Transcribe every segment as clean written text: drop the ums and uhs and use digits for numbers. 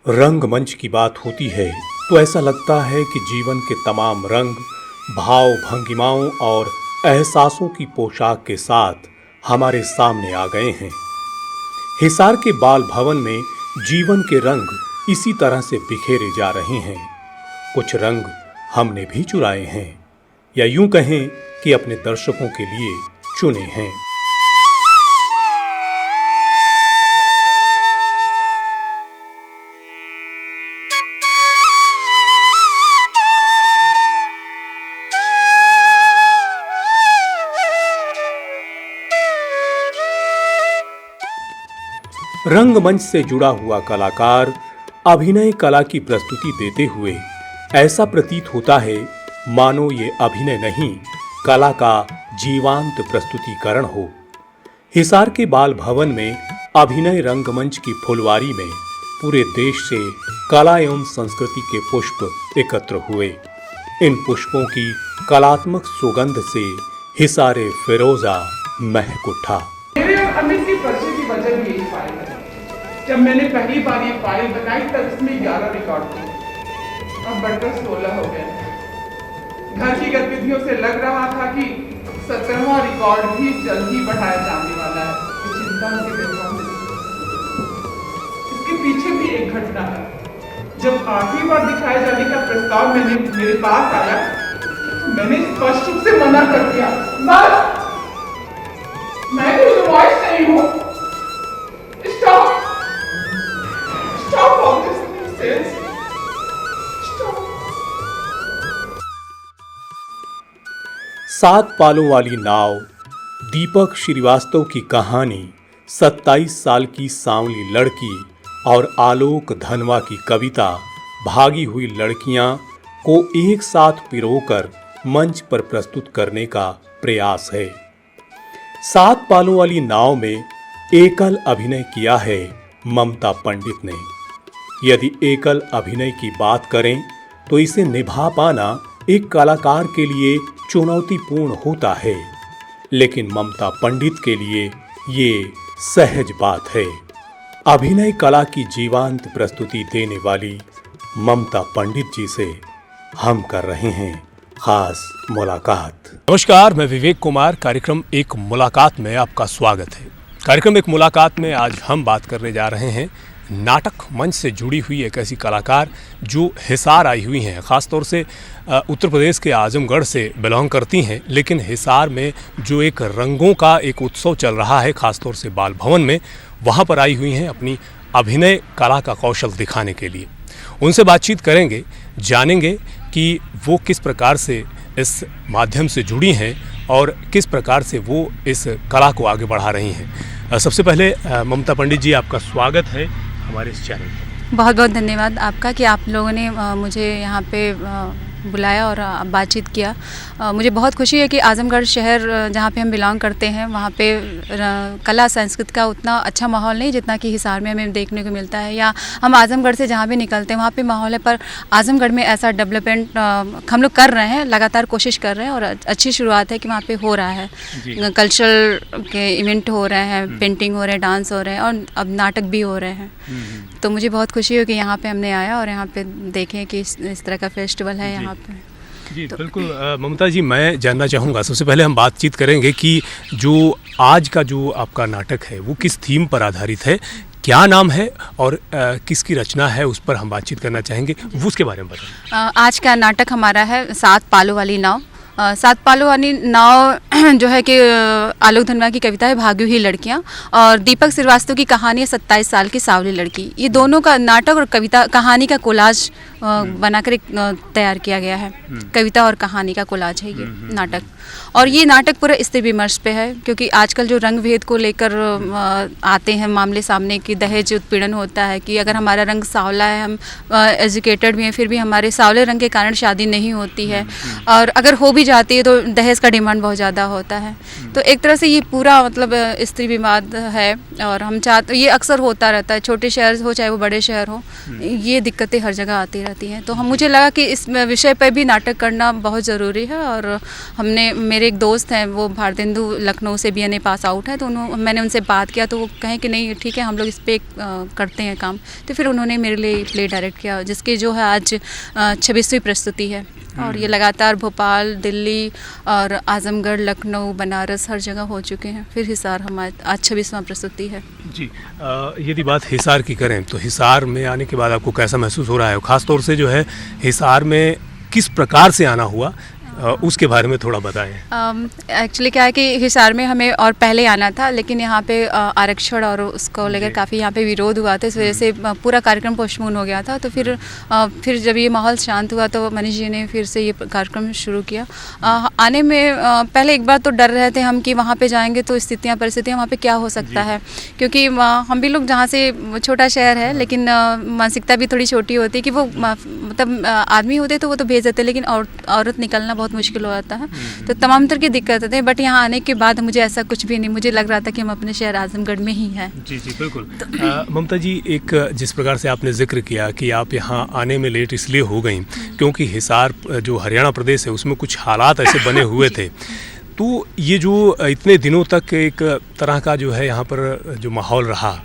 रंगमंच की बात होती है तो ऐसा लगता है कि जीवन के तमाम रंग, भाव, भंगिमाओं और एहसासों की पोशाक के साथ हमारे सामने आ गए हैं। हिसार के बाल भवन में जीवन के रंग इसी तरह से बिखेरे जा रहे हैं। कुछ रंग हमने भी चुराए हैं, या यूं कहें कि अपने दर्शकों के लिए चुने हैं। रंगमंच से जुड़ा हुआ कलाकार अभिनय कला की प्रस्तुति देते हुए ऐसा प्रतीत होता है मानो ये अभिनय नहीं, कला का जीवांत प्रस्तुतिकरण हो। हिसार के बाल भवन में अभिनय रंगमंच की फुलवारी में पूरे देश से कला एवं संस्कृति के पुष्प एकत्र हुए। इन पुष्पों की कलात्मक सुगंध से हिसारे फिरोजा महक उठा। मेरे और अमित की परिचय की वजह भी यही फाइल है। जब मैंने पहली बार ये फाइल बनाई तब इसमें 11 रिकॉर्ड थे, अब बढ़कर 16 हो गए। घर की गतिविधियों से लग रहा था कि 17वां रिकॉर्ड भी जल्द ही बढ़ाया जाने वाला है। ये चिंता उनके दिमाग में। इसके पीछे भी एक घटना है। जब आखिरी बार दिखाए जाने का प्रस्ताव मेरे पास आया तो मैंने स्पष्ट रूप से मना कर दिया। बस, मैं भी वॉइस नहीं हूँ। Stop, stop all this nonsense, stop. 7 पालों वाली नाव दीपक श्रीवास्तव की कहानी 27 साल की सांवली लड़की और आलोक धनवा की कविता भागी हुई लड़कियां को एक साथ पिरोकर मंच पर प्रस्तुत करने का प्रयास है। 7 पालों वाली नाव में एकल अभिनय किया है ममता पंडित ने। यदि एकल अभिनय की बात करें तो इसे निभा पाना एक कलाकार के लिए चुनौतीपूर्ण होता है, लेकिन ममता पंडित के लिए ये सहज बात है। अभिनय कला की जीवांत प्रस्तुति देने वाली ममता पंडित जी से हम कर रहे हैं खास मुलाकात। नमस्कार, मैं विवेक कुमार। कार्यक्रम एक मुलाकात में आपका स्वागत है। कार्यक्रम एक मुलाकात में आज हम बात करने जा रहे हैं नाटक मंच से जुड़ी हुई एक ऐसी कलाकार जो हिसार आई हुई हैं। ख़ास तौर से उत्तर प्रदेश के आजमगढ़ से बिलोंग करती हैं, लेकिन हिसार में जो एक रंगों का एक उत्सव चल रहा है, ख़ास तौर से बाल भवन में, वहाँ पर आई हुई हैं अपनी अभिनय कला का कौशल दिखाने के लिए। उनसे बातचीत करेंगे, जानेंगे कि वो किस प्रकार से इस माध्यम से जुड़ी हैं और किस प्रकार से वो इस कला को आगे बढ़ा रही हैं। सबसे पहले ममता पंडित जी, आपका स्वागत है हमारे इस चैनल पर। बहुत बहुत धन्यवाद आपका कि आप लोगों ने मुझे यहाँ पे बुलाया और बातचीत किया। मुझे बहुत खुशी है कि आजमगढ़ शहर जहाँ पे हम बिलोंग करते हैं वहाँ पे कला संस्कृति का उतना अच्छा माहौल नहीं जितना कि हिसार में हमें देखने को मिलता है, या हम आजमगढ़ से जहाँ भी निकलते हैं वहाँ पे माहौल है। पर आजमगढ़ में ऐसा डेवलपमेंट हम लोग कर रहे हैं, लगातार कोशिश कर रहे हैं और अच्छी शुरुआत है कि वहाँ पे हो रहा है। कल्चरल के इवेंट हो रहे हैं, पेंटिंग हो रहे हैं, डांस हो रहे हैं और अब नाटक भी हो रहे हैं। तो मुझे बहुत खुशी है कि यहाँ पे हमने आया और यहाँ पे देखें कि इस तरह का फेस्टिवल है यहाँ पे। जी तो बिल्कुल। ममता जी, मैं जानना चाहूँगा, सबसे पहले हम बातचीत करेंगे कि जो आज का जो आपका नाटक है वो किस थीम पर आधारित है, क्या नाम है और किसकी रचना है, उस पर हम बातचीत करना चाहेंगे। वो उसके बारे में बताएं। आज का नाटक हमारा है 7 पालों वाली नाव। 7 पालों वाली नाव जो है कि आलोक धनवा की कविता है भागी हुई लड़कियां, और दीपक श्रीवास्तव की कहानी है 27 साल की सांवली लड़की। ये दोनों का नाटक और कविता कहानी का कोलाज बनाकर एक तैयार किया गया है। कविता और कहानी का कोलाज है ये नाटक। और ये नाटक पूरा स्त्री विमर्श पे है, क्योंकि आजकल जो रंग भेद को लेकर आते हैं मामले सामने कि दहेज उत्पीड़न होता है, कि अगर हमारा रंग सांवला है, हम एजुकेटेड भी हैं, फिर भी हमारे सांवले रंग के कारण शादी नहीं होती है, और अगर हो भी जाती है तो दहेज का डिमांड बहुत ज़्यादा होता है। तो एक तरह से ये पूरा मतलब स्त्री विवाद है, और हम चाहते, ये अक्सर होता रहता है, छोटे शहर हो चाहे वो बड़े शहर हो, ये दिक्कतें हर जगह आती रहती जाती हैं। तो हम मुझे लगा कि इस विषय पर भी नाटक करना बहुत ज़रूरी है। और हमने, मेरे एक दोस्त हैं वो भारतेंदु लखनऊ से BNA पास आउट है, तो मैंने उनसे बात किया तो वो कहें कि नहीं ठीक है हम लोग इस पर करते हैं काम। तो फिर उन्होंने मेरे लिए प्ले डायरेक्ट किया, जिसकी जो है आज 26वीं प्रस्तुति है। और ये लगातार भोपाल, दिल्ली और आजमगढ़, लखनऊ, बनारस हर जगह हो चुके हैं। फिर हिसार हमारे आज 26वां प्रस्तुति है जी। यदि बात हिसार की करें तो हिसार में आने के बाद आपको कैसा महसूस हो रहा है? ख़ास तौर से जो है हिसार में किस प्रकार से आना हुआ, उसके बारे में थोड़ा बताएं। एक्चुअली क्या है कि हिसार में हमें और पहले आना था, लेकिन यहाँ पे आरक्षण और उसको लेकर काफ़ी यहाँ पे विरोध हुआ था, इस वजह से पूरा कार्यक्रम पोस्टपोन हो गया था। तो फिर जब ये माहौल शांत हुआ तो मनीष जी ने फिर से ये कार्यक्रम शुरू किया। आने में पहले एक बार तो डर रहे थे हम कि वहाँ पे जाएंगे तो परिस्थितियाँ वहाँ पे क्या हो सकता है, क्योंकि हम भी लोग जहाँ से छोटा शहर है, लेकिन मानसिकता भी थोड़ी छोटी होती है कि वो मतलब आदमी होते तो वो तो भेज देते, लेकिन औरत निकलना बहुत मुश्किल हो जाता है। तो तमाम तरह की दिक्कत थे, बट यहाँ आने के बाद मुझे ऐसा कुछ भी नहीं, मुझे लग रहा था कि हम अपने शहर आजमगढ़ में ही हैं। जी जी बिल्कुल। ममता जी, एक जिस प्रकार से आपने जिक्र किया कि आप यहाँ आने में लेट इसलिए हो गई क्योंकि हिसार जो हरियाणा प्रदेश है उसमें कुछ हालात ऐसे बने हुए थे, तो ये जो इतने दिनों तक एक तरह का जो है यहाँ पर जो माहौल रहा,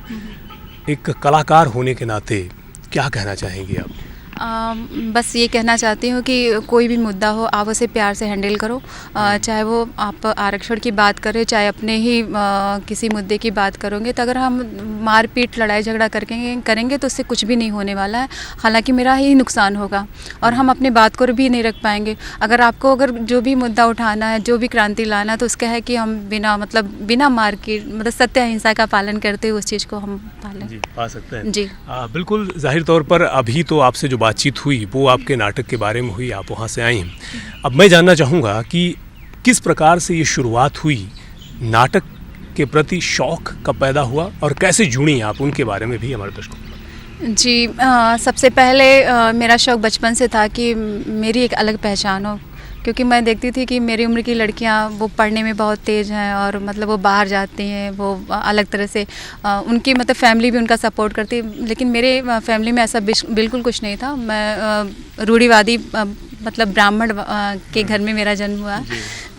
एक कलाकार होने के नाते क्या कहना चाहेंगी आप? बस ये कहना चाहती हूँ कि कोई भी मुद्दा हो आप उसे प्यार से हैंडल करो, चाहे वो आप आरक्षण की बात करें, चाहे अपने ही किसी मुद्दे की बात करोगे, तो अगर हम मारपीट लड़ाई झगड़ा करेंगे तो उससे कुछ भी नहीं होने वाला है, हालांकि मेरा ही नुकसान होगा और हम अपनी बात को भी नहीं रख पाएंगे। अगर जो भी मुद्दा उठाना है, जो भी क्रांति लाना है, तो उसका है कि हम बिना मारपीट मतलब सत्य अहिंसा का पालन करते हुए उस चीज़ को हम पालें। जी, पा सकते हैं जी। बिल्कुल, जाहिर तौर पर अभी तो आपसे जो बातचीत हुई वो आपके नाटक के बारे में हुई, आप वहाँ से आई हैं। अब मैं जानना चाहूँगा कि किस प्रकार से ये शुरुआत हुई, नाटक के प्रति शौक कब पैदा हुआ और कैसे जुड़ी आप, उनके बारे में भी हमारे दर्शकों को। जी, सबसे पहले मेरा शौक बचपन से था कि मेरी एक अलग पहचान हो, क्योंकि मैं देखती थी कि मेरी उम्र की लड़कियां वो पढ़ने में बहुत तेज़ हैं और मतलब वो बाहर जाती हैं, वो अलग तरह से उनकी मतलब फैमिली भी उनका सपोर्ट करती है, लेकिन मेरे फैमिली में ऐसा बिल्कुल कुछ नहीं था। मैं रूढ़िवादी मतलब ब्राह्मण के घर में मेरा जन्म हुआ,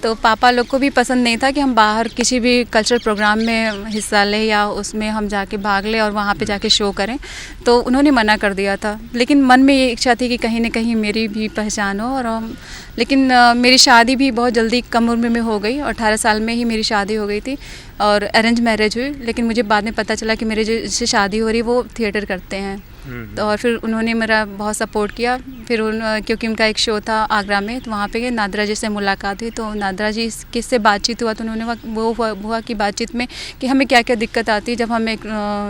तो पापा लोग को भी पसंद नहीं था कि हम बाहर किसी भी कल्चरल प्रोग्राम में हिस्सा लें या उसमें हम जाके भाग लें और वहाँ पे जाके शो करें, तो उन्होंने मना कर दिया था। लेकिन मन में ये इच्छा थी कि कहीं ना कहीं मेरी भी पहचान हो। और लेकिन मेरी शादी भी बहुत जल्दी कम उम्र में हो गई, 18 साल में ही मेरी शादी हो गई थी और अरेंज मैरिज हुई। लेकिन मुझे बाद में पता चला कि मेरे जिससे शादी हो रही है वो थिएटर करते हैं, तो और फिर उन्होंने मेरा बहुत सपोर्ट किया। फिर क्योंकि उनका एक शो था आगरा में, तो वहाँ पे नादरा जी से मुलाकात हुई, तो नादरा जी किससे बातचीत हुआ तो उन्होंने वो हुआ कि बातचीत में कि हमें क्या क्या दिक्कत आती है जब हम एक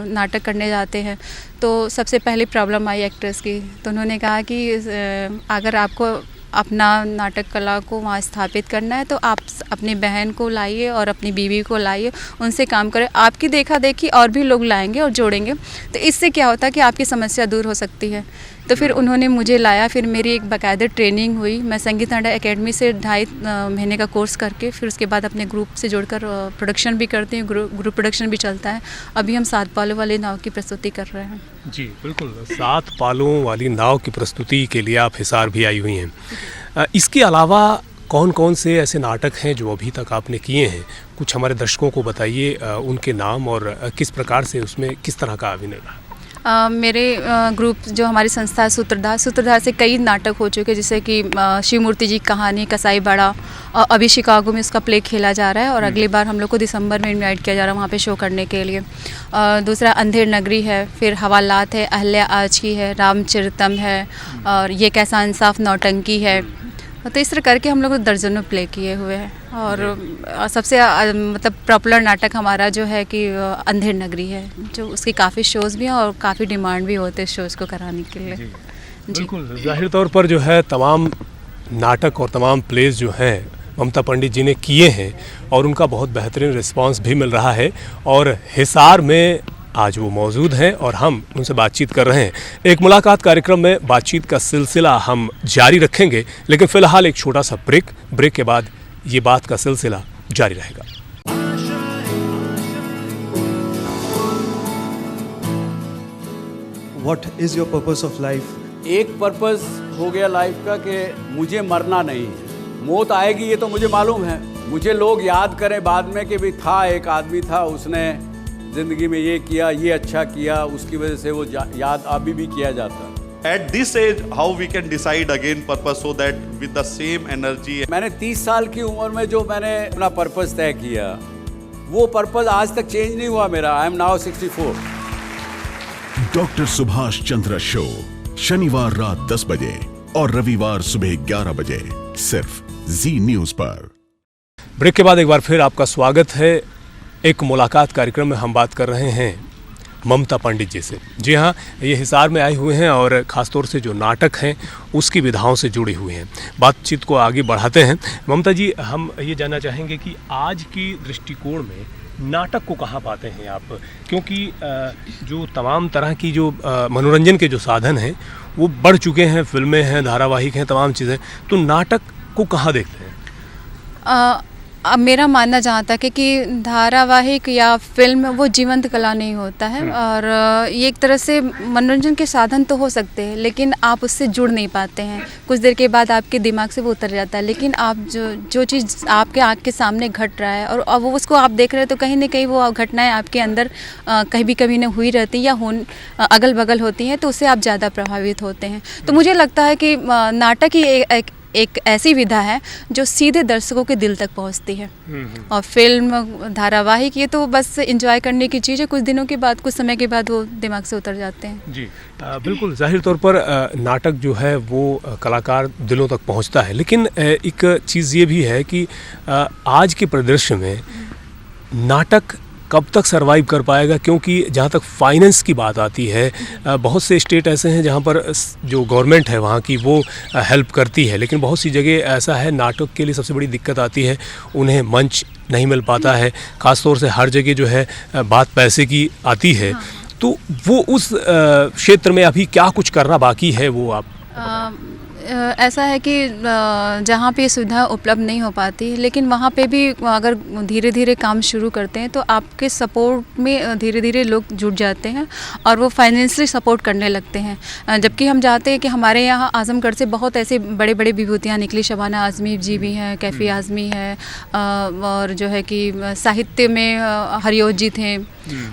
नाटक करने जाते हैं। तो सबसे पहली प्रॉब्लम आई एक्ट्रेस की, तो उन्होंने कहा कि अगर आपको अपना नाटक कला को वहाँ स्थापित करना है तो आप अपनी बहन को लाइए और अपनी बीवी को लाइए, उनसे काम करें, आपकी देखा देखी और भी लोग लाएंगे और जोड़ेंगे, तो इससे क्या होता है कि आपकी समस्या दूर हो सकती है। तो फिर उन्होंने मुझे लाया, फिर मेरी एक बाकायदा ट्रेनिंग हुई। मैं संगीत नाटक एकेडमी से 2.5 महीने का कोर्स करके फिर उसके बाद अपने ग्रुप से जोड़कर प्रोडक्शन भी करती हूँ, ग्रुप प्रोडक्शन भी चलता है। अभी हम 7 पालों वाली नाव की प्रस्तुति कर रहे हैं। जी बिल्कुल, 7 पालों वाली नाव की प्रस्तुति के लिए आप हिसार भी आई हुई हैं। इसके अलावा कौन कौन से ऐसे नाटक हैं जो अभी तक आपने किए हैं, कुछ हमारे दर्शकों को बताइए उनके नाम और किस प्रकार से उसमें किस तरह का अभिनय रहा। मेरे ग्रुप जो हमारी संस्था है सूत्रधार से कई नाटक हो चुके, जैसे कि शिव मूर्ति जी कहानी, कसाई बड़ा, अभी शिकागो में उसका प्ले खेला जा रहा है और अगली बार हम लोग को दिसंबर में इनवाइट किया जा रहा है वहाँ पे शो करने के लिए। दूसरा अंधेर नगरी है, फिर हवालात है, अहल्या आज की है, रामचरितम है और ये कैसा इंसाफ नौटंकी है। तो इस तरह करके हम लोग दर्जनों प्ले किए हुए हैं और सबसे मतलब पॉपुलर नाटक हमारा जो है कि अंधेर नगरी है, जो उसके काफ़ी शोज़ भी हैं और काफ़ी डिमांड भी होते हैं शोज़ को कराने के लिए। जी बिल्कुल, जाहिर तौर पर जो है तमाम नाटक और तमाम प्लेस जो हैं ममता पंडित जी ने किए हैं और उनका बहुत बेहतरीन रिस्पांस भी मिल रहा है और हिसार में आज वो मौजूद हैं और हम उनसे बातचीत कर रहे हैं। एक मुलाकात कार्यक्रम में बातचीत का सिलसिला हम जारी रखेंगे, लेकिन फ़िलहाल एक छोटा सा ब्रेक के बाद ये बात का सिलसिला जारी रहेगा। What is your purpose of life? एक पर्पस हो गया लाइफ का कि मुझे मरना नहीं है। मौत आएगी ये तो मुझे मालूम है। मुझे लोग याद करें बाद में कि भी था, एक आदमी था, उसने ज़िंदगी में ये किया, ये अच्छा किया, उसकी वजह से वो याद अभी भी किया जाता है। At this age, how we can decide again purpose so that with the same energy. मैंने 30 साल की उम्र में जो मैंने अपना पर्पस तय किया, वो पर्पस आज तक चेंज नहीं हुआ मेरा। I am now 64। Doctor Subhash Chandra show शनिवार रात 10 बजे और रविवार सुबह 11 बजे सिर्फ जी न्यूज पर। ब्रेक के बाद एक बार फिर आपका स्वागत है। एक मुलाकात कार्यक्रम में हम बात कर रहे हैं ममता पंडित जी से। जी हाँ, ये हिसार में आए हुए हैं और ख़ासतौर से जो नाटक हैं उसकी विधाओं से जुड़े हुए हैं। बातचीत को आगे बढ़ाते हैं। ममता जी, हम ये जानना चाहेंगे कि आज की दृष्टिकोण में नाटक को कहाँ पाते हैं आप? क्योंकि जो तमाम तरह की जो मनोरंजन के जो साधन हैं वो बढ़ चुके हैं, फिल्में हैं, धारावाहिक हैं, तमाम चीज़ें, तो नाटक को कहाँ देखते हैं? अब मेरा मानना जहाँ तक है कि धारावाहिक या फिल्म वो जीवंत कला नहीं होता है, और ये एक तरह से मनोरंजन के साधन तो हो सकते हैं, लेकिन आप उससे जुड़ नहीं पाते हैं। कुछ देर के बाद आपके दिमाग से वो उतर जाता है। लेकिन आप जो चीज़ आपके आँख के सामने घट रहा है और अब वो उसको आप देख रहे हैं, तो कहीं ना कहीं वो घटनाएं आपके अंदर कभी ना हुई रहती हैं या अगल बगल होती हैं, तो उससे आप ज़्यादा प्रभावित होते हैं। तो मुझे लगता है कि नाटक ही एक ऐसी विधा है जो सीधे दर्शकों के दिल तक पहुंचती है। और फिल्म, धारावाहिक, ये तो बस एंजॉय करने की चीज़ है। कुछ दिनों के बाद, कुछ समय के बाद वो दिमाग से उतर जाते हैं। जी बिल्कुल, जाहिर तौर पर नाटक जो है वो कलाकार दिलों तक पहुंचता है। लेकिन एक चीज़ ये भी है कि आज के परिदृश्य में नाटक कब तक सरवाइव कर पाएगा? क्योंकि जहाँ तक फाइनेंस की बात आती है, बहुत से स्टेट ऐसे हैं जहाँ पर जो गवर्नमेंट है वहाँ की वो हेल्प करती है, लेकिन बहुत सी जगह ऐसा है नाटक के लिए सबसे बड़ी दिक्कत आती है, उन्हें मंच नहीं मिल पाता है। ख़ासतौर से हर जगह जो है बात पैसे की आती है। तो वो उस क्षेत्र में अभी क्या कुछ करना बाकी है, वो आप ऐसा है कि जहाँ पे सुविधा उपलब्ध नहीं हो पाती, लेकिन वहाँ पे भी अगर धीरे धीरे काम शुरू करते हैं तो आपके सपोर्ट में धीरे धीरे लोग जुट जाते हैं और वो फाइनेंशियली सपोर्ट करने लगते हैं। जबकि हम चाहते हैं कि हमारे यहाँ आजमगढ़ से बहुत ऐसे बड़े बड़े विभूतियाँ निकली। शबाना आज़मी जी भी हैं, कैफ़ी आज़मी है, और जो है कि साहित्य में हरिओत जी थे,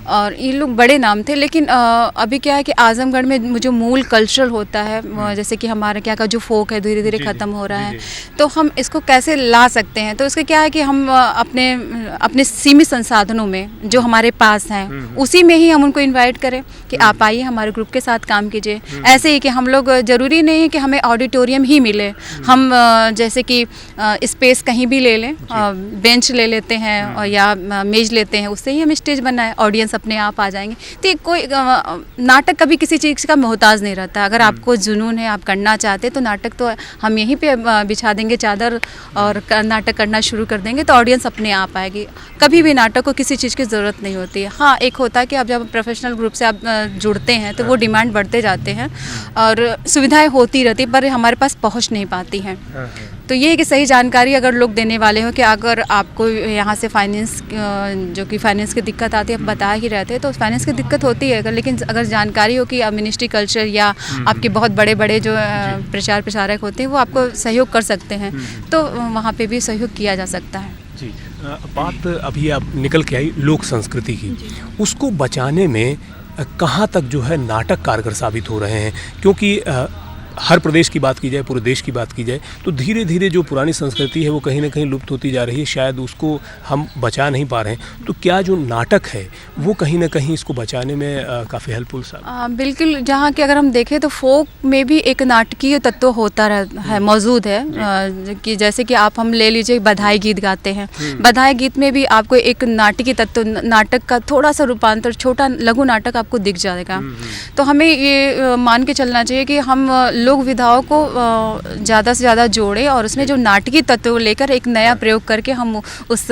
और ये लोग बड़े नाम थे। लेकिन अभी क्या है कि आजमगढ़ में जो मूल कल्चरल होता है, जैसे कि हमारे क्या का जो फोक है धीरे धीरे ख़त्म हो रहा है, तो हम इसको कैसे ला सकते हैं? तो इसका क्या है कि हम अपने सीमित संसाधनों में जो हमारे पास हैं उसी में ही हम उनको इनवाइट करें कि आप आइए हमारे ग्रुप के साथ काम कीजिए। ऐसे ही कि हम लोग ज़रूरी नहीं है कि हमें ऑडिटोरियम ही मिले, हम जैसे कि स्पेस कहीं भी ले लें, बेंच ले लेते हैं और या मेज लेते हैं, उससे ही हम स्टेज बनाएं, ऑडियंस अपने आप आ जाएंगे। तो कोई नाटक कभी किसी चीज़ का मोहताज नहीं रहता। अगर आपको जुनून है, आप करना चाहते हैं, तो नाटक तो हम यहीं पे बिछा देंगे चादर और नाटक करना शुरू कर देंगे, तो ऑडियंस अपने आप आएगी। कभी भी नाटक को किसी चीज़ की ज़रूरत नहीं होती है। हाँ, एक होता है कि आप जब प्रोफेशनल ग्रुप से आप जुड़ते हैं तो वो डिमांड बढ़ते जाते हैं और सुविधाएं होती रहती, पर हमारे पास पहुंच नहीं पाती हैं। तो ये है कि सही जानकारी अगर लोग देने वाले हो कि अगर आपको यहाँ से फाइनेंस जो कि फाइनेंस की दिक्कत आती है, आप बता ही रहते हैं, तो फाइनेंस की दिक्कत होती है, लेकिन अगर जानकारी हो कि मिनिस्ट्री कल्चर या आपके बहुत बड़े बड़े जो प्रचार प्रसारक होते हैं वो आपको सहयोग कर सकते हैं, तो वहाँ पे भी सहयोग किया जा सकता है। जी, बात अभी आप निकल के आई लोक संस्कृति की, उसको बचाने में कहाँ तक जो है नाटक कारगर साबित हो रहे हैं? क्योंकि हर प्रदेश की बात की जाए, पूरे देश की बात की जाए, तो धीरे धीरे जो पुरानी संस्कृति है वो कहीं ना कहीं लुप्त होती जा रही है, शायद उसको हम बचा नहीं पा रहे हैं। तो क्या जो नाटक है वो कहीं ना कहीं इसको बचाने में काफ़ी हेल्पफुल साबित? बिल्कुल, जहाँ कि अगर हम देखें तो फोक में भी एक नाटकीय तत्व होता है, मौजूद है, कि जैसे कि हम ले लीजिए बधाई गीत गाते हैं, बधाई गीत में भी आपको एक नाटकीय तत्व, नाटक का थोड़ा सा रूपांतर, छोटा लघु नाटक आपको दिख जाएगा। तो हमें ये मान के चलना चाहिए कि हम लोक विधाओं को ज़्यादा से ज़्यादा जोड़ें और उसमें जो नाटकीय तत्व लेकर एक नया प्रयोग करके हम उस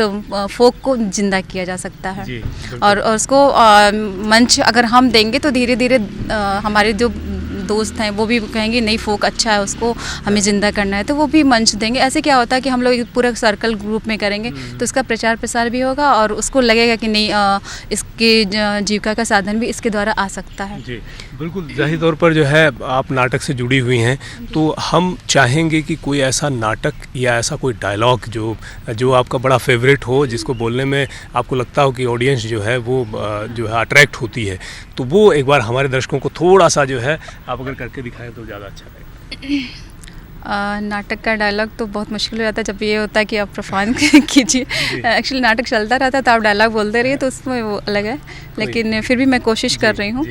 फोक को जिंदा किया जा सकता है। और उसको मंच अगर हम देंगे तो धीरे धीरे हमारे जो दोस्त हैं वो भी कहेंगे नहीं फोक अच्छा है, उसको हमें ज़िंदा करना है, तो वो भी मंच देंगे। ऐसे क्या होता है कि हम लोग एक पूरा सर्कल ग्रुप में करेंगे तो इसका प्रचार प्रसार भी होगा और उसको लगेगा कि नहीं इसके जीविका का साधन भी इसके द्वारा आ सकता है। जी बिल्कुल, जाहिर तौर पर जो है आप नाटक से जुड़ी हुई हैं, तो हम चाहेंगे कि कोई ऐसा नाटक या ऐसा कोई डायलॉग जो आपका बड़ा फेवरेट हो, जिसको बोलने में आपको लगता हो कि ऑडियंस जो है वो जो है अट्रैक्ट होती है, तो वो एक बार हमारे दर्शकों को थोड़ा सा जो है आप अगर करके दिखाएं तो ज़्यादा अच्छा लगेगा। नाटक का डायलॉग तो बहुत मुश्किल हो जाता है जब ये होता है कि आप परफॉर्म कीजिए। एक्चुअली नाटक चलता रहता है तो आप डायलॉग बोलते रहिए, तो उसमें वो अलग है, लेकिन फिर भी मैं कोशिश कर रही हूँ।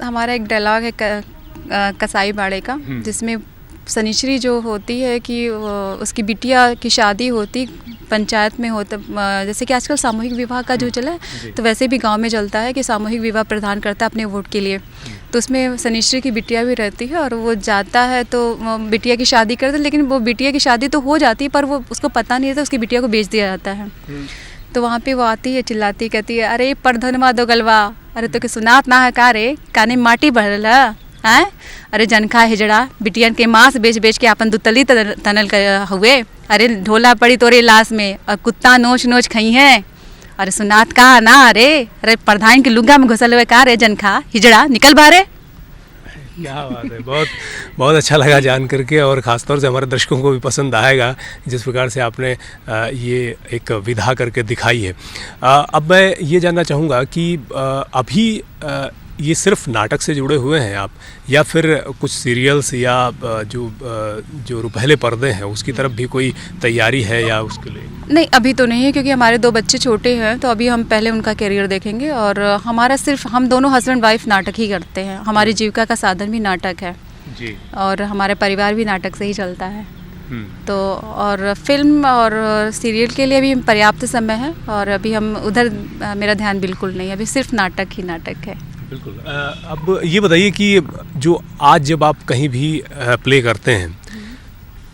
हमारा एक डायलॉग है कसाई बाड़े का, जिसमें शनिश्री जो होती है कि उसकी बिटिया की शादी होती पंचायत में होता, जैसे कि आजकल सामूहिक विवाह का जो चला है, तो वैसे भी गांव में चलता है कि सामूहिक विवाह प्रदान करता है अपने वोट के लिए। तो उसमें शनिश्री की बिटिया भी रहती है और वो जाता है तो बिटिया की शादी करता है, लेकिन वो बिटिया की शादी तो हो जाती है पर वो उसको पता नहीं रहता, उसकी बिटिया को बेच दिया जाता है। तो वहाँ पे वो आती है, चिल्लाती, कहती है अरे परधनवा दो गलवा, अरे तो के सुनात ना है का रे, काने माटी भरल है, अरे जनखा हिजड़ा बिटियन के मांस बेच बेच के अपन दुतली तनल हुए, अरे ढोला पड़ी तोरे लाश में और कुत्ता नोच नोच खई है, अरे सुनात का ना, अरे प्रधान के लुंगा में घुसल हुए का रे जनखा हिजड़ा, निकल बाहरे। क्या बात है, बहुत बहुत अच्छा लगा जान करके, और ख़ासतौर से हमारे दर्शकों को भी पसंद आएगा जिस प्रकार से आपने ये एक विधा करके दिखाई है। अब मैं ये जानना चाहूँगा कि अभी ये सिर्फ नाटक से जुड़े हुए हैं आप, या फिर कुछ सीरियल्स या जो रुपहले पर्दे हैं उसकी तरफ भी कोई तैयारी है या उसके लिए? नहीं, अभी तो नहीं है, क्योंकि हमारे 2 बच्चे छोटे हैं, तो अभी हम पहले उनका करियर देखेंगे। और हमारा सिर्फ हम दोनों हस्बैंड वाइफ नाटक ही करते हैं, हमारी जीविका का साधन भी नाटक है जी, और हमारा परिवार भी नाटक से ही चलता है। तो और फिल्म और सीरियल के लिए भी पर्याप्त समय है, और अभी हम उधर मेरा ध्यान बिल्कुल नहीं है, अभी सिर्फ नाटक ही नाटक है। बिल्कुल। अब ये बताइए कि जो आज जब आप कहीं भी प्ले करते हैं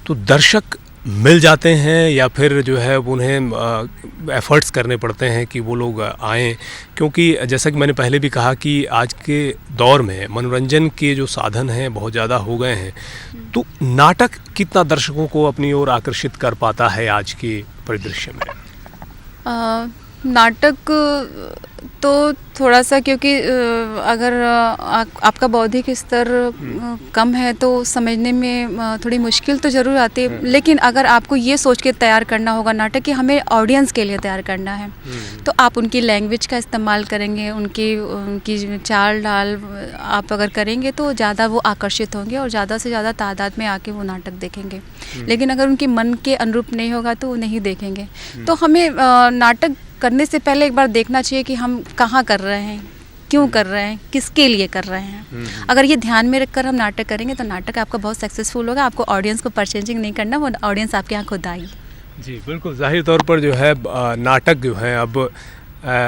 तो दर्शक मिल जाते हैं या फिर जो है उन्हें एफर्ट्स करने पड़ते हैं कि वो लोग आएँ? क्योंकि जैसा कि मैंने पहले भी कहा कि आज के दौर में मनोरंजन के जो साधन हैं बहुत ज़्यादा हो गए हैं, तो नाटक कितना दर्शकों को अपनी ओर आकर्षित कर पाता है आज के परिदृश्य में? नाटक तो थोड़ा सा, क्योंकि अगर आपका बौद्धिक स्तर कम है तो समझने में थोड़ी मुश्किल तो ज़रूर आती है, लेकिन अगर आपको ये सोच के तैयार करना होगा नाटक कि हमें ऑडियंस के लिए तैयार करना है, तो आप उनकी लैंग्वेज का इस्तेमाल करेंगे, उनकी चाल ढाल आप अगर करेंगे तो ज़्यादा वो आकर्षित होंगे और ज़्यादा से ज़्यादा तादाद में आके वो नाटक देखेंगे। लेकिन अगर उनके मन के अनुरूप नहीं होगा तो वो नहीं देखेंगे। तो हमें नाटक करने से पहले एक बार देखना चाहिए कि हम कहाँ कर रहे हैं, क्यों कर रहे हैं, किसके लिए कर रहे हैं। अगर ये ध्यान में रखकर हम नाटक करेंगे तो नाटक आपका बहुत सक्सेसफुल होगा। आपको ऑडियंस को परचेजिंग नहीं करना, वो ऑडियंस आपके यहाँ खुद आएगी। जी बिल्कुल, जाहिर तौर पर जो है नाटक जो है अब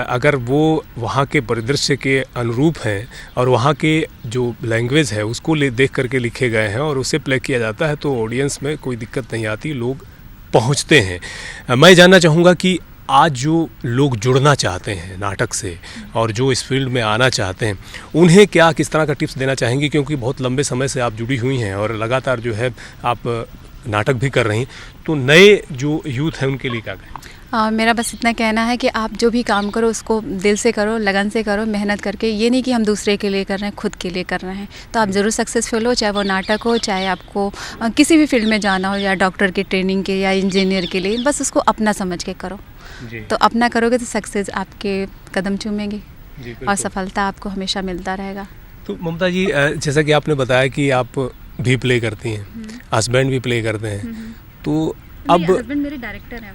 अगर वो वहाँ के परिदृश्य के अनुरूप हैं और वहाँ के जो लैंग्वेज है उसको देख करके लिखे गए हैं और उसे प्ले किया जाता है तो ऑडियंस में कोई दिक्कत नहीं आती, लोग पहुँचते हैं। मैं जानना चाहूँगा कि आज जो लोग जुड़ना चाहते हैं नाटक से और जो इस फील्ड में आना चाहते हैं, उन्हें क्या किस तरह का टिप्स देना चाहेंगी? क्योंकि बहुत लंबे समय से आप जुड़ी हुई हैं और लगातार जो है आप नाटक भी कर रही हैं, तो नए जो यूथ हैं उनके लिए क्या कहें? मेरा बस इतना कहना है कि आप जो भी काम करो उसको दिल से करो, लगन से करो, मेहनत करके। ये नहीं कि हम दूसरे के लिए कर रहे हैं, खुद के लिए कर रहे हैं, तो आप ज़रूर सक्सेसफुल हो। चाहे वो नाटक हो, चाहे आपको किसी भी फील्ड में जाना हो, या डॉक्टर की ट्रेनिंग के या इंजीनियर के लिए, बस उसको अपना समझ के करो। तो अपना करोगे तो सक्सेस आपके कदम चूमेगी और सफलता आपको हमेशा मिलता रहेगा। तो ममता जी, जैसा कि आपने बताया कि आप भी प्ले करती हैं, हस्बैंड भी प्ले करते हैं, तो अब हस्बैंड मेरे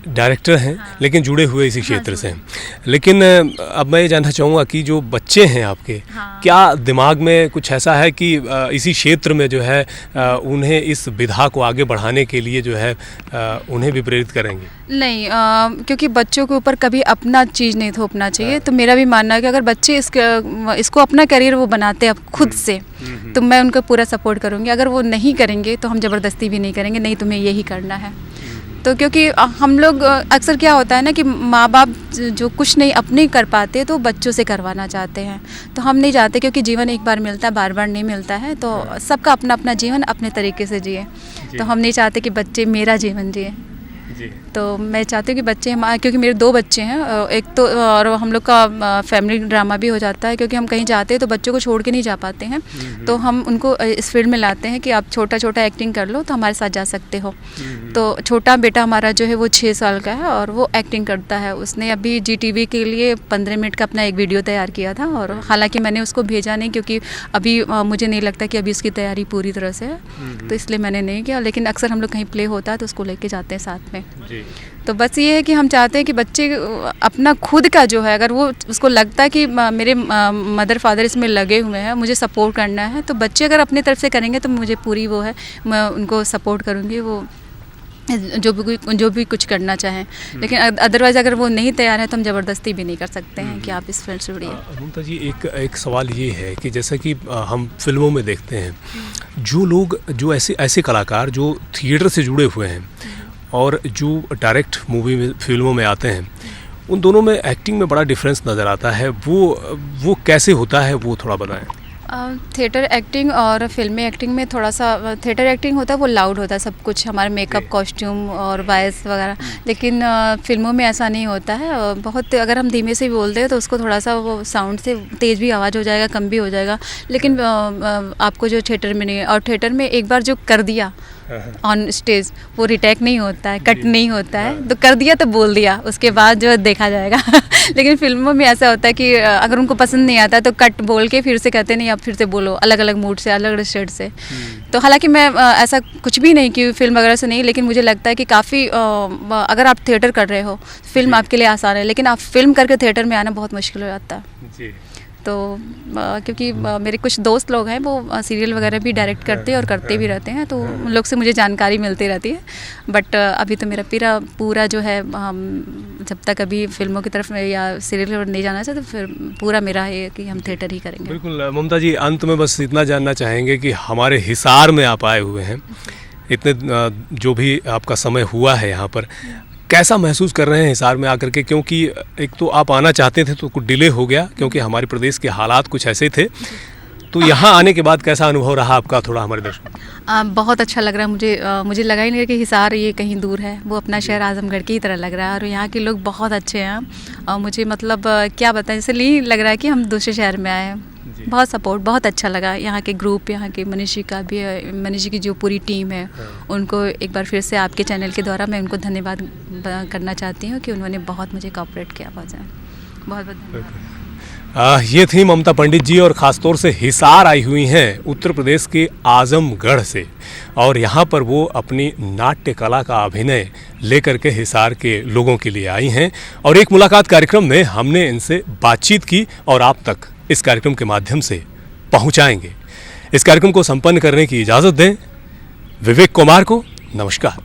डायरेक्टर हैं, हाँ। लेकिन जुड़े हुए इसी क्षेत्र से हैं। लेकिन अब मैं ये जानना चाहूँगा कि जो बच्चे हैं आपके, हाँ। क्या दिमाग में कुछ ऐसा है कि इसी क्षेत्र में जो है उन्हें इस विधा को आगे बढ़ाने के लिए जो है उन्हें भी प्रेरित करेंगे? नहीं, क्योंकि बच्चों के ऊपर कभी अपना चीज़ नहीं थोपना चाहिए। तो मेरा भी मानना है कि अगर बच्चे इसको अपना करियर वो बनाते हैं खुद से, तो मैं उनको पूरा सपोर्ट करूँगी। अगर वो नहीं करेंगे तो हम ज़बरदस्ती भी नहीं करेंगे, नहीं तुम्हें यही करना है। तो क्योंकि हम लोग अक्सर क्या होता है ना कि माँ बाप जो कुछ नहीं अपने कर पाते तो बच्चों से करवाना चाहते हैं, तो हम नहीं चाहते क्योंकि जीवन एक बार मिलता है, बार बार नहीं मिलता है, तो सबका अपना अपना जीवन अपने तरीके से जिए। तो हम नहीं चाहते कि बच्चे मेरा जीवन जिए। तो मैं चाहती हूँ कि बच्चे हमारे, क्योंकि मेरे 2 बच्चे हैं, एक तो और हम लोग का फैमिली ड्रामा भी हो जाता है क्योंकि हम कहीं जाते हैं तो बच्चों को छोड़ के नहीं जा पाते हैं, तो हम उनको इस फील्ड में लाते हैं कि आप छोटा छोटा एक्टिंग कर लो तो हमारे साथ जा सकते हो। तो छोटा बेटा हमारा जो है वो 6 साल का है और वो एक्टिंग करता है। उसने अभी GTV के लिए 15 मिनट का अपना एक वीडियो तैयार किया था, और हालांकि मैंने उसको भेजा नहीं क्योंकि अभी मुझे नहीं लगता कि अभी उसकी तैयारी पूरी तरह से है, तो इसलिए मैंने नहीं किया। लेकिन अक्सर हम लोग कहीं प्ले होता है तो उसको लेके जाते हैं साथ में। तो बस ये है कि हम चाहते हैं कि बच्चे अपना खुद का जो है, अगर वो उसको लगता है कि मेरे मदर फादर इसमें लगे हुए हैं, मुझे सपोर्ट करना है, तो बच्चे अगर अपनी तरफ से करेंगे तो मुझे पूरी वो है, मैं उनको सपोर्ट करूँगी, वो जो भी कुछ करना चाहें। लेकिन अदरवाइज़ अगर वो नहीं तैयार है तो हम ज़बरदस्ती भी नहीं कर सकते हैं कि आप इस फील्ड से जुड़िए। ममता जी, एक सवाल ये है कि जैसा कि हम फिल्मों में देखते हैं, जो लोग, जो ऐसे कलाकार जो थिएटर से जुड़े हुए हैं और जो डायरेक्ट मूवी में, फिल्मों में आते हैं, उन दोनों में एक्टिंग में बड़ा डिफरेंस नज़र आता है। वो कैसे होता है, वो थोड़ा बताएं। थिएटर एक्टिंग और फिल्मी एक्टिंग में थोड़ा सा, थिएटर एक्टिंग होता है वो लाउड होता है सब कुछ, हमारे मेकअप, कॉस्ट्यूम और वॉइस वगैरह, लेकिन फिल्मों में ऐसा नहीं होता है। बहुत अगर हम धीमे से भी बोलते हैं तो उसको थोड़ा सा वो साउंड से तेज़ भी आवाज़ हो जाएगा, कम भी हो जाएगा, लेकिन आपको जो थिएटर में नहीं है, और थिएटर में एक बार जो कर दिया ऑन स्टेज वो रिटेक नहीं होता है, कट नहीं होता है, तो कर दिया तो बोल दिया, उसके बाद जो देखा जाएगा। लेकिन फिल्मों में ऐसा होता है कि अगर उनको पसंद नहीं आता तो कट बोल के फिर से कहते नहीं, आप फिर से बोलो, अलग अलग मूड से, अलग अलग शेड से। तो हालांकि मैं ऐसा कुछ भी नहीं कि फिल्म वगैरह से नहीं, लेकिन मुझे लगता है कि काफ़ी अगर आप थिएटर कर रहे हो फिल्म आपके लिए आसान है, लेकिन आप फिल्म करके थिएटर में आना बहुत मुश्किल हो जाता है। तो क्योंकि मेरे कुछ दोस्त लोग हैं वो सीरियल वगैरह भी डायरेक्ट करते हैं और करते भी रहते हैं, तो उन लोग से मुझे जानकारी मिलती रहती है। बट अभी तो मेरा पूरा जो है, जब तक अभी फिल्मों की तरफ या सीरियल नहीं जाना चाहिए तो फिर पूरा मेरा है कि हम थिएटर ही करेंगे। बिल्कुल ममता जी, अंत में बस इतना जानना चाहेंगे कि हमारे हिसार में आप आए हुए हैं, इतने जो भी आपका समय हुआ है यहाँ पर, कैसा महसूस कर रहे हैं हिसार में आकर के? क्योंकि एक तो आप आना चाहते थे तो कुछ डिले हो गया क्योंकि हमारे प्रदेश के हालात कुछ ऐसे थे, तो यहाँ आने के बाद कैसा अनुभव रहा आपका, थोड़ा हमारे दर्शकों? बहुत अच्छा लग रहा है मुझे लगा ही नहीं कि हिसार ये कहीं दूर है, वो अपना शहर आजमगढ़ की ही तरह लग रहा है, और यहाँ के लोग बहुत अच्छे हैं, और मुझे मतलब क्या बताएं, इसलिए लग रहा है कि हम दूसरे शहर में आए हैं। बहुत सपोर्ट, बहुत अच्छा लगा यहाँ के ग्रुप, यहाँ के मनीषी का भी, मनीषी की जो पूरी टीम है, उनको एक बार फिर से आपके चैनल के द्वारा मैं उनको धन्यवाद करना चाहती हूँ कि उन्होंने बहुत मुझे कोऑपरेट किया। बहुत बहुत धन्यवाद। ये थी ममता पंडित जी, और ख़ासतौर से हिसार आई हुई हैं उत्तर प्रदेश के आजमगढ़ से, और यहाँ पर वो अपनी नाट्य कला का अभिनय लेकर के हिसार के लोगों के लिए आई हैं, और एक मुलाकात कार्यक्रम में हमने इनसे बातचीत की और आप तक इस कार्यक्रम के माध्यम से पहुँचाएंगे। इस कार्यक्रम को संपन्न करने की इजाज़त दें विवेक कुमार को। नमस्कार।